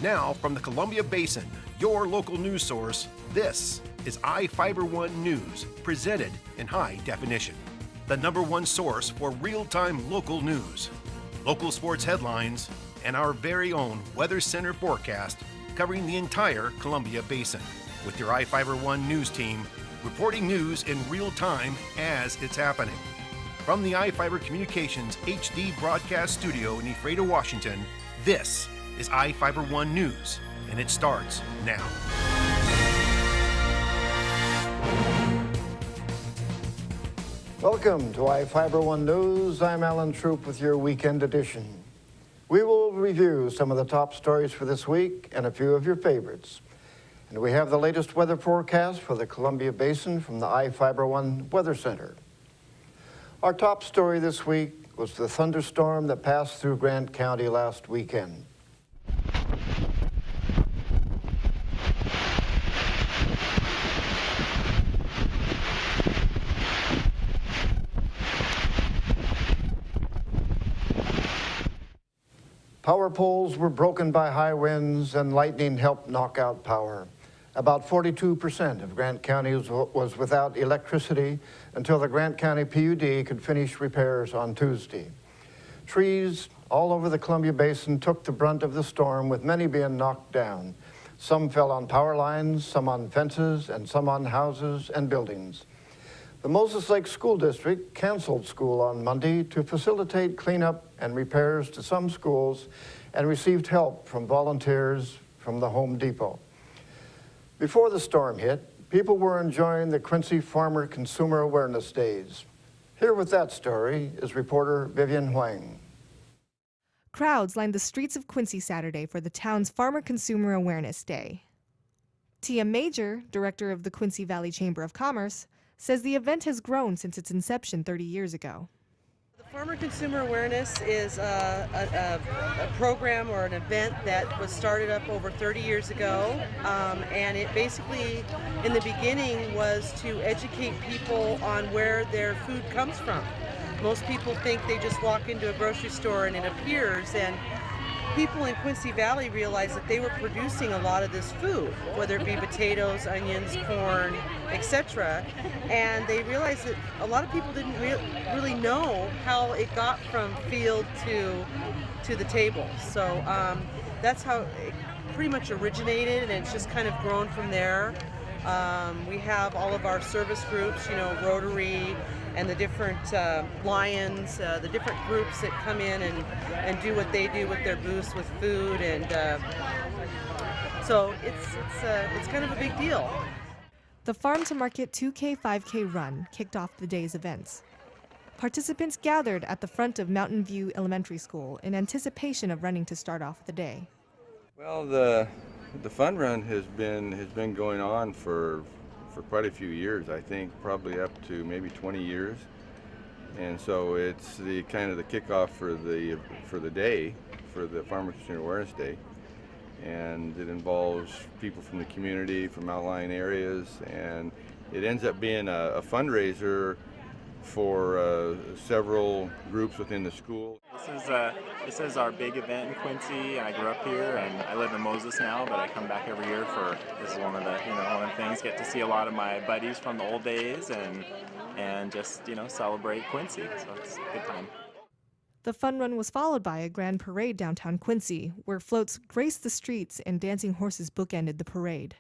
Now, from the Columbia Basin, your local news source, this is iFIBER One News, presented in high definition. The #1 source for real-time local news, local sports headlines, and our very own Weather Center forecast covering the entire Columbia Basin. With your iFIBER One News team, reporting news in real time as it's happening. From the iFIBER Communications HD broadcast studio in Ephrata, Washington, this is iFIBER One News, and it starts now. Welcome to iFIBER One News. I'm Alan Troop with your weekend edition. We will review some of the top stories for this week and a few of your favorites. And we have the latest weather forecast for the Columbia Basin from the iFIBER One Weather Center. Our top story this week was the thunderstorm that passed through Grant County last weekend. Power poles were broken by high winds and lightning helped knock out power. About 42% of Grant County was without electricity until the Grant County PUD could finish repairs on Tuesday. Trees all over the Columbia Basin took the brunt of the storm, with many being knocked down. Some fell on power lines, some on fences, and some on houses and buildings. The Moses Lake School District canceled school on Monday to facilitate cleanup and repairs to some schools and received help from volunteers from the Home Depot. Before the storm hit, people were enjoying the Quincy Farmer Consumer Awareness Days. Here with that story is reporter Vivian Huang. Crowds lined the streets of Quincy Saturday for the town's Farmer Consumer Awareness Day. Tia Major, director of the Quincy Valley Chamber of Commerce, says the event has grown since its inception 30 years ago. The Farmer Consumer Awareness is a program or an event that was started up over 30 years ago, and it basically, in the beginning, was to educate people on where their food comes from. Most people think they just walk into a grocery store and it appears, and people in Quincy Valley realized that they were producing a lot of this food, whether it be potatoes, onions, corn, etc. And they realized that a lot of people didn't really know how it got from field to the table. So that's how it pretty much originated, and it's just kind of grown from there. We have all of our service groups, Rotary, and the different Lions, the different groups that come in and do what they do with their booths with food, and so it's kind of a big deal. The Farm to Market 2K 5K run kicked off the day's events. Participants gathered at the front of Mountain View Elementary School in anticipation of running to start off the day. Well, the fun run has been going on for quite a few years. I think probably up to maybe 20 years, and so it's the kind of the kickoff for the day, for the Farmer Consumer Awareness Day, and it involves people from the community, from outlying areas, and it ends up being a fundraiser for several groups within the school. This is our big event in Quincy. I grew up here, and I live in Moses now, but I come back every year for, this is one of the things, get to see a lot of my buddies from the old days and just, celebrate Quincy, so it's a good time. The fun run was followed by a grand parade downtown Quincy, where floats graced the streets and dancing horses bookended the parade.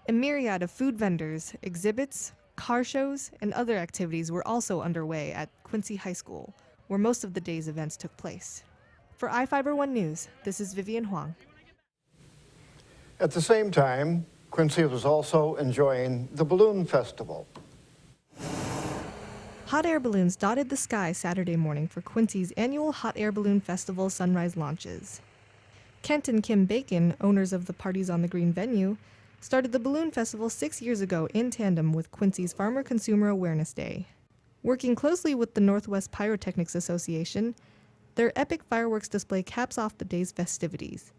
A myriad of food vendors, exhibits, car shows, and other activities were also underway at Quincy High School, where most of the day's events took place. For iFIBER One News, this is Vivian Huang. At the same time, Quincy was also enjoying the Balloon Festival. Hot air balloons dotted the sky Saturday morning for Quincy's annual Hot Air Balloon Festival sunrise launches. Kent and Kim Bacon, owners of the Parties on the Green venue, started the Balloon Festival 6 years ago in tandem with Quincy's Farmer Consumer Awareness Day. Working closely with the Northwest Pyrotechnics Association, their epic fireworks display caps off the day's festivities.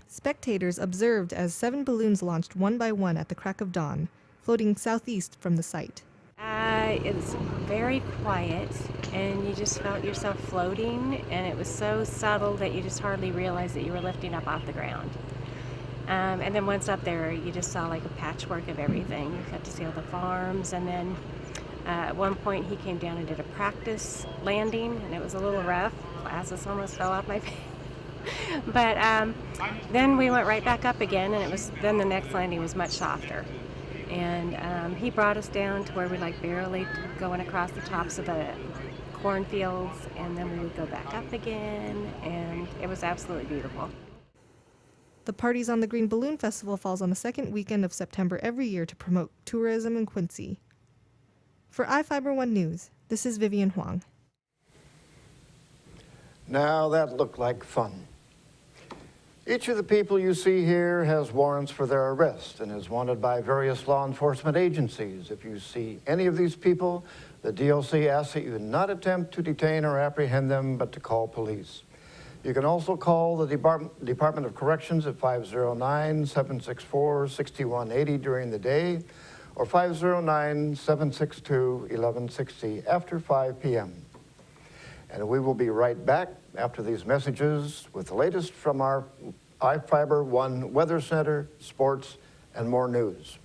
Spectators observed as 7 balloons launched one by one at the crack of dawn, floating southeast from the site. I it's very quiet, and you just felt yourself floating, and it was so subtle that you just hardly realized that you were lifting up off the ground. And then once up there, you just saw like a patchwork of everything. You got to see all the farms, and then at one point he came down and did a practice landing, and it was a little rough. Glasses almost fell off my face. But then we went right back up again, and then the next landing was much softer. And he brought us down to where we like barely going across the tops of the cornfields, and then we would go back up again, and it was absolutely beautiful. The Parties on the Green Balloon Festival falls on the second weekend of September every year to promote tourism in Quincy. For iFIBER 1 News, this is Vivian Huang. Now that looked like fun. Each of the people you see here has warrants for their arrest and is wanted by various law enforcement agencies. If you see any of these people, the DLC asks that you not attempt to detain or apprehend them, but to call police. You can also call the Department of Corrections at 509-764-6180 during the day or 509-762-1160 after 5 p.m. And we will be right back after these messages with the latest from our iFIBER 1 Weather Center, sports, and more news.